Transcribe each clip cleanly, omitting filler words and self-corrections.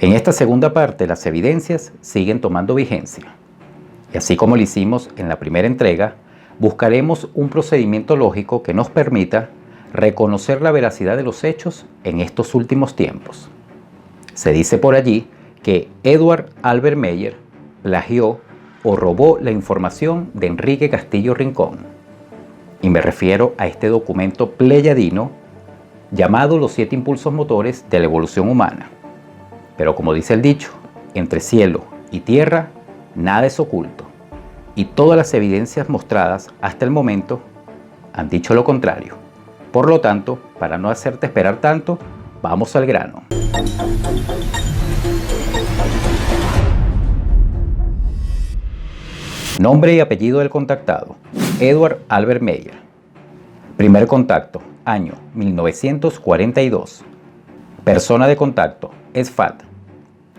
En esta segunda parte, las evidencias siguen tomando vigencia. Y así como lo hicimos en la primera entrega, buscaremos un procedimiento lógico que nos permita reconocer la veracidad de los hechos en estos últimos tiempos. Se dice por allí que Edward Albert Meyer plagió o robó la información de Enrique Castillo Rincón. Y me refiero a este documento pleyadino llamado Los 7 impulsos motores de la evolución humana. Pero como dice el dicho, entre cielo y tierra nada es oculto. Y todas las evidencias mostradas hasta el momento han dicho lo contrario. Por lo tanto, para no hacerte esperar tanto, vamos al grano. Nombre y apellido del contactado: Edward Albert Meyer. Primer contacto, año 1942. Persona de contacto, Sfat.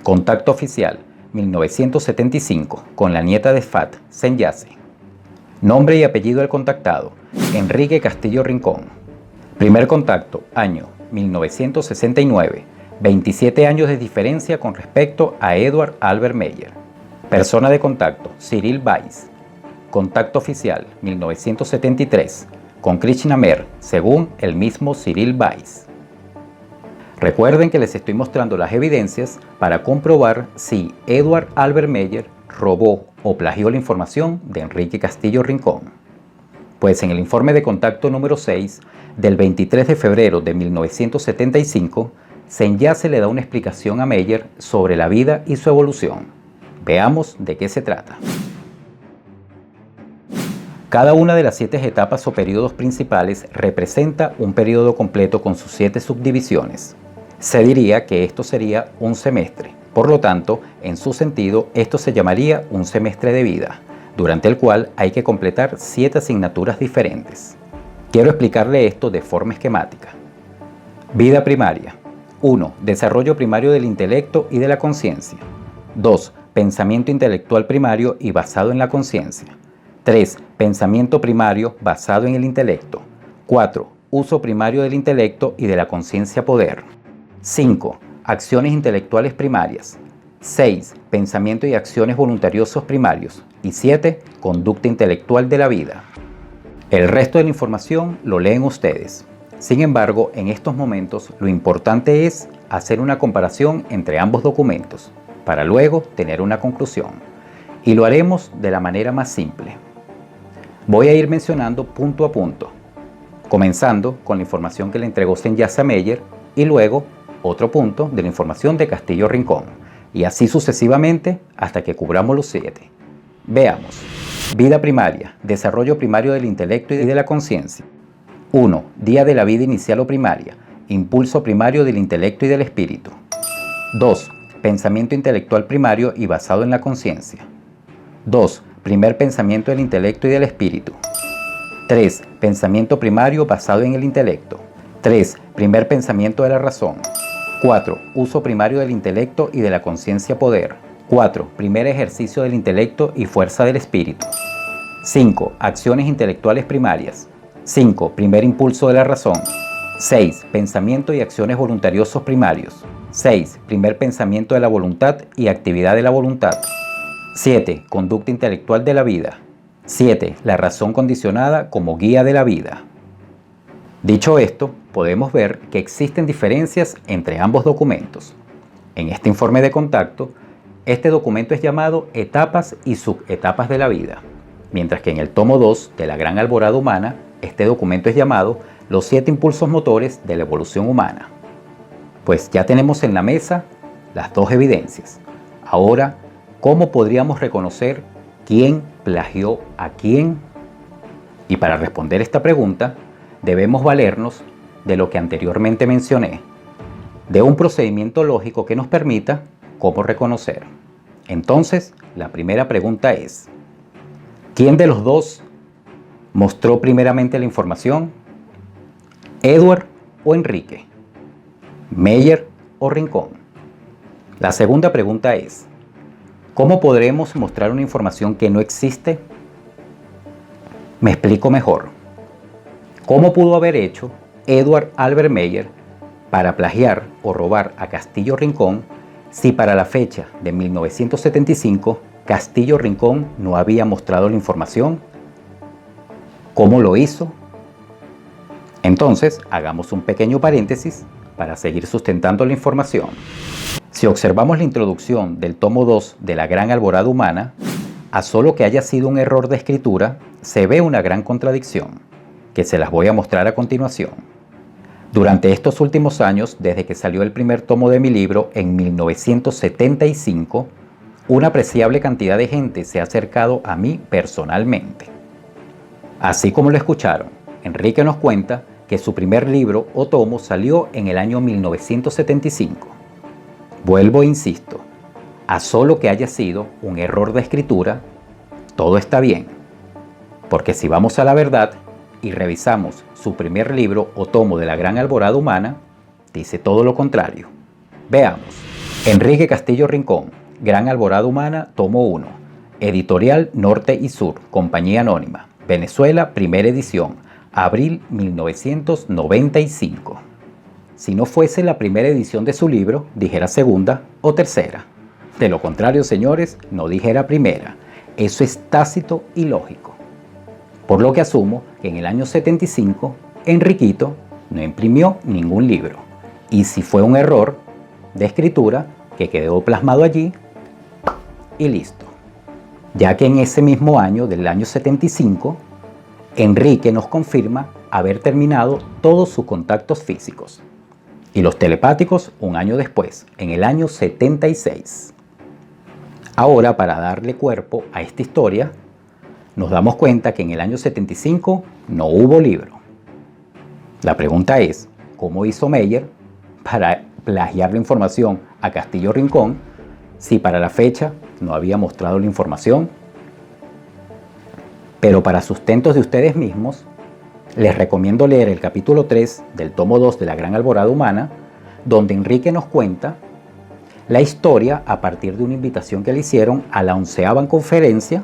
Contacto oficial, 1975, con la nieta de Sfat, Senyace. Nombre y apellido del contactado, Enrique Castillo Rincón. Primer contacto, año 1969, 27 años de diferencia con respecto a Edward Albert Meyer. Persona de contacto, Cyril Weiss. Contacto oficial, 1973, con Krishna Mer, según el mismo Cyril Weiss. Recuerden que les estoy mostrando las evidencias para comprobar si Edward Albert Meyer robó o plagió la información de Enrique Castillo Rincón. Pues en el informe de contacto número 6 del 23 de febrero de 1975, Senyace le da una explicación a Meyer sobre la vida y su evolución. Veamos de qué se trata. Cada una de las 7 etapas o periodos principales representa un periodo completo con sus 7 subdivisiones. Se diría que esto sería un semestre. Por lo tanto, en su sentido, esto se llamaría un semestre de vida, durante el cual hay que completar 7 asignaturas diferentes. Quiero explicarle esto de forma esquemática. Vida primaria. 1. Desarrollo primario del intelecto y de la conciencia. 2. Pensamiento intelectual primario y basado en la conciencia. 3. Pensamiento primario basado en el intelecto. 4. Uso primario del intelecto y de la conciencia poder. 5. Acciones intelectuales primarias. 6. Pensamiento y acciones voluntariosos primarios. Y 7. Conducta intelectual de la vida. El resto de la información lo leen ustedes. Sin embargo, en estos momentos lo importante es hacer una comparación entre ambos documentos, para luego tener una conclusión. Y lo haremos de la manera más simple. Voy a ir mencionando punto a punto, comenzando con la información que le entregó Senyace a Meyer y luego otro punto de la información de Castillo Rincón, y así sucesivamente hasta que cubramos los 7. Veamos. Vida primaria, desarrollo primario del intelecto y de la conciencia. 1. Día de la vida inicial o primaria, impulso primario del intelecto y del espíritu. 2. Pensamiento intelectual primario y basado en la conciencia. 2. Primer pensamiento del intelecto y del espíritu. 3. Pensamiento primario basado en el intelecto. 3. Primer pensamiento de la razón. 4. Uso primario del intelecto y de la conciencia poder. 4. Primer ejercicio del intelecto y fuerza del espíritu. 5. Acciones intelectuales primarias. 5. Primer impulso de la razón. 6. Pensamiento y acciones voluntariosos primarios. 6. Primer pensamiento de la voluntad y actividad de la voluntad. 7. Conducta intelectual de la vida. 7. La razón condicionada como guía de la vida. Dicho esto, podemos ver que existen diferencias entre ambos documentos. En este informe de contacto, este documento es llamado Etapas y subetapas de la vida, mientras que en el tomo 2 de la Gran Alborada Humana, este documento es llamado Los 7 impulsos motores de la evolución humana. Pues ya tenemos en la mesa las dos evidencias. Ahora, ¿cómo podríamos reconocer quién plagió a quién? Y para responder esta pregunta, debemos valernos de lo que anteriormente mencioné, de un procedimiento lógico que nos permita cómo reconocer. Entonces, la primera pregunta es: ¿quién de los dos mostró primeramente la información? ¿Edward o Enrique? ¿Meyer o Rincón? La segunda pregunta es: ¿cómo podremos mostrar una información que no existe? Me explico mejor. ¿Cómo pudo haber hecho Edward Albert Meyer para plagiar o robar a Castillo Rincón Si para la fecha de 1975 Castillo Rincón no había mostrado la información, ¿cómo lo hizo? Entonces, hagamos un pequeño paréntesis para seguir sustentando la información. Si observamos la introducción del tomo 2 de La Gran Alborada Humana, a solo que haya sido un error de escritura, se ve una gran contradicción, que se las voy a mostrar a continuación. Durante estos últimos años, desde que salió el primer tomo de mi libro en 1975, una apreciable cantidad de gente se ha acercado a mí personalmente. Así como lo escucharon, Enrique nos cuenta que su primer libro o tomo salió en el año 1975. Vuelvo e insisto, a solo que haya sido un error de escritura, todo está bien. Porque si vamos a la verdad y revisamos su primer libro o tomo de La Gran Alborada Humana, dice todo lo contrario. Veamos. Enrique Castillo Rincón, Gran Alborada Humana, tomo 1. Editorial Norte y Sur, Compañía Anónima. Venezuela, primera edición, abril 1995. Si no fuese la primera edición de su libro, dijera segunda o tercera. De lo contrario, señores, no dijera primera. Eso es tácito y lógico. Por lo que asumo que en el año 75, Enriquito no imprimió ningún libro. Y si fue un error de escritura, que quedó plasmado allí y listo. Ya que en ese mismo año, del año 75, Enrique nos confirma haber terminado todos sus contactos físicos. Y los telepáticos un año después, en el año 76. Ahora, para darle cuerpo a esta historia, nos damos cuenta que en el año 75 no hubo libro. La pregunta es, ¿cómo hizo Meyer para plagiar la información a Castillo Rincón si para la fecha no había mostrado la información? Pero para sustentos de ustedes mismos, les recomiendo leer el capítulo 3 del tomo 2 de La Gran Alborada Humana, donde Enrique nos cuenta la historia a partir de una invitación que le hicieron a la 11ª conferencia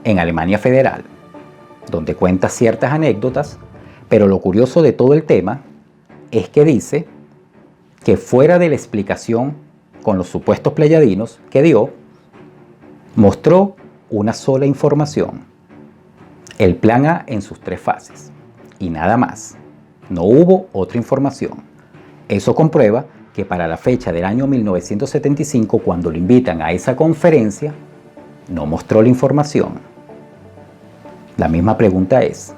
en Alemania Federal, donde cuenta ciertas anécdotas, pero lo curioso de todo el tema es que dice que fuera de la explicación con los supuestos pleyadinos que dio, mostró una sola información, el plan A en sus 3 fases, y nada más. No hubo otra información. Eso comprueba que para la fecha del año 1975, cuando lo invitan a esa conferencia, no mostró la información. La misma pregunta es,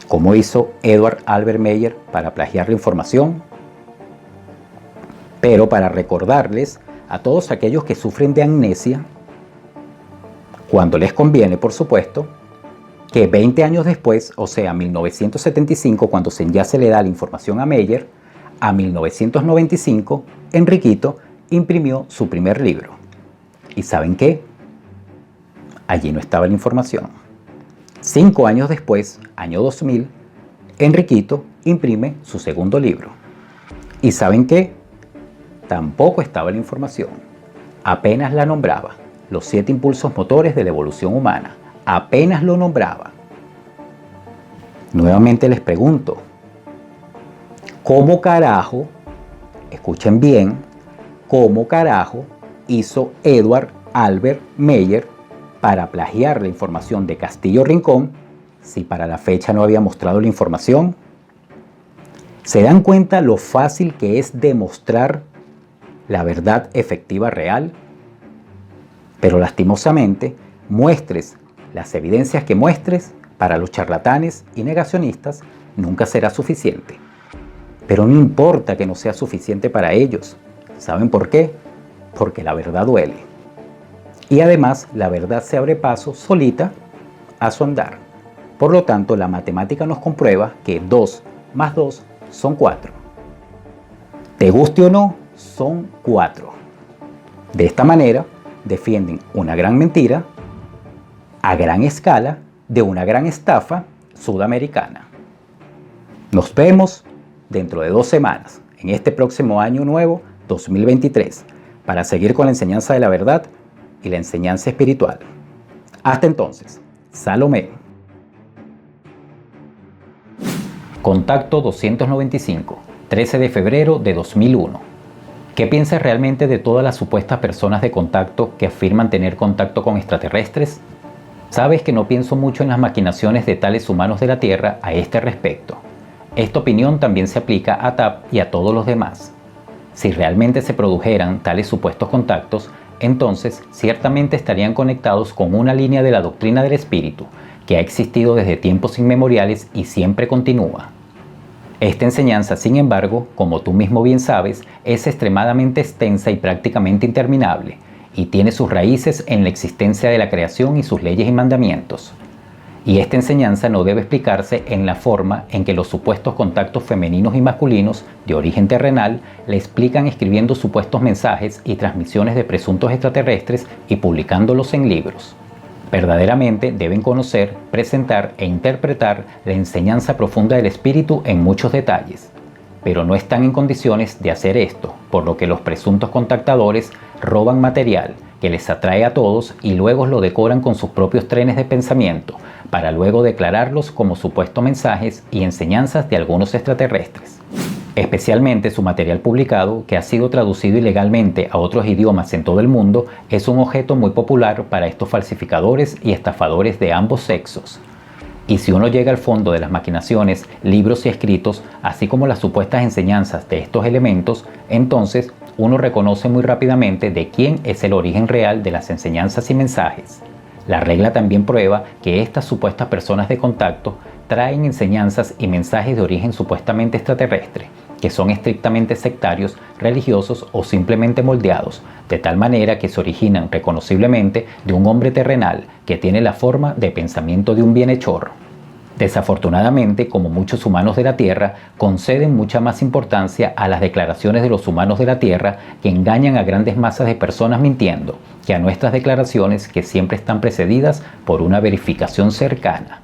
¿cómo hizo Edward Albert Meyer para plagiar la información? Pero para recordarles a todos aquellos que sufren de amnesia, cuando les conviene, por supuesto, que 20 años después, o sea, 1975, cuando ya se le da la información a Meyer, a 1995, Enriquito imprimió su primer libro. ¿Y saben qué? Allí no estaba la información. 5 años después, año 2000, Enriquito imprime su segundo libro. ¿Y saben qué? Tampoco estaba la información. Apenas la nombraba. Los 7 impulsos motores de la evolución humana. Apenas lo nombraba. Nuevamente les pregunto, ¿cómo carajo, escuchen bien, cómo carajo hizo Edward Albert Meyer para plagiar la información de Castillo Rincón si para la fecha no había mostrado la información? ¿Se dan cuenta lo fácil que es demostrar la verdad efectiva real? Pero lastimosamente, muestres las evidencias que muestres, para los charlatanes y negacionistas nunca será suficiente. Pero no importa que no sea suficiente para ellos. ¿Saben por qué? Porque la verdad duele. Y además la verdad se abre paso solita a su andar. Por lo tanto, la matemática nos comprueba que 2 más 2 son 4. Te guste o no, son 4. De esta manera, defienden una gran mentira a gran escala de una gran estafa sudamericana. Nos vemos dentro de 2 semanas, en este próximo año nuevo 2023, para seguir con la enseñanza de la verdad y la enseñanza espiritual. Hasta entonces, Salomé. Contacto 295, 13 de febrero de 2001. ¿Qué piensas realmente de todas las supuestas personas de contacto que afirman tener contacto con extraterrestres? Sabes que no pienso mucho en las maquinaciones de tales humanos de la Tierra a este respecto. Esta opinión también se aplica a TAP y a todos los demás. Si realmente se produjeran tales supuestos contactos, entonces ciertamente estarían conectados con una línea de la doctrina del espíritu que ha existido desde tiempos inmemoriales y siempre continúa. Esta enseñanza, sin embargo, como tú mismo bien sabes, es extremadamente extensa y prácticamente interminable, y tiene sus raíces en la existencia de la creación y sus leyes y mandamientos. Y esta enseñanza no debe explicarse en la forma en que los supuestos contactos femeninos y masculinos de origen terrenal le explican escribiendo supuestos mensajes y transmisiones de presuntos extraterrestres y publicándolos en libros. Verdaderamente deben conocer, presentar e interpretar la enseñanza profunda del espíritu en muchos detalles, pero no están en condiciones de hacer esto, por lo que los presuntos contactadores roban material que les atrae a todos y luego lo decoran con sus propios trenes de pensamiento, para luego declararlos como supuestos mensajes y enseñanzas de algunos extraterrestres. Especialmente su material publicado, que ha sido traducido ilegalmente a otros idiomas en todo el mundo, es un objeto muy popular para estos falsificadores y estafadores de ambos sexos. Y si uno llega al fondo de las maquinaciones, libros y escritos, así como las supuestas enseñanzas de estos elementos, entonces uno reconoce muy rápidamente de quién es el origen real de las enseñanzas y mensajes. La regla también prueba que estas supuestas personas de contacto traen enseñanzas y mensajes de origen supuestamente extraterrestre, que son estrictamente sectarios, religiosos o simplemente moldeados, de tal manera que se originan reconociblemente de un hombre terrenal que tiene la forma de pensamiento de un bienhechor. Desafortunadamente, como muchos humanos de la Tierra, conceden mucha más importancia a las declaraciones de los humanos de la Tierra que engañan a grandes masas de personas mintiendo, que a nuestras declaraciones que siempre están precedidas por una verificación cercana.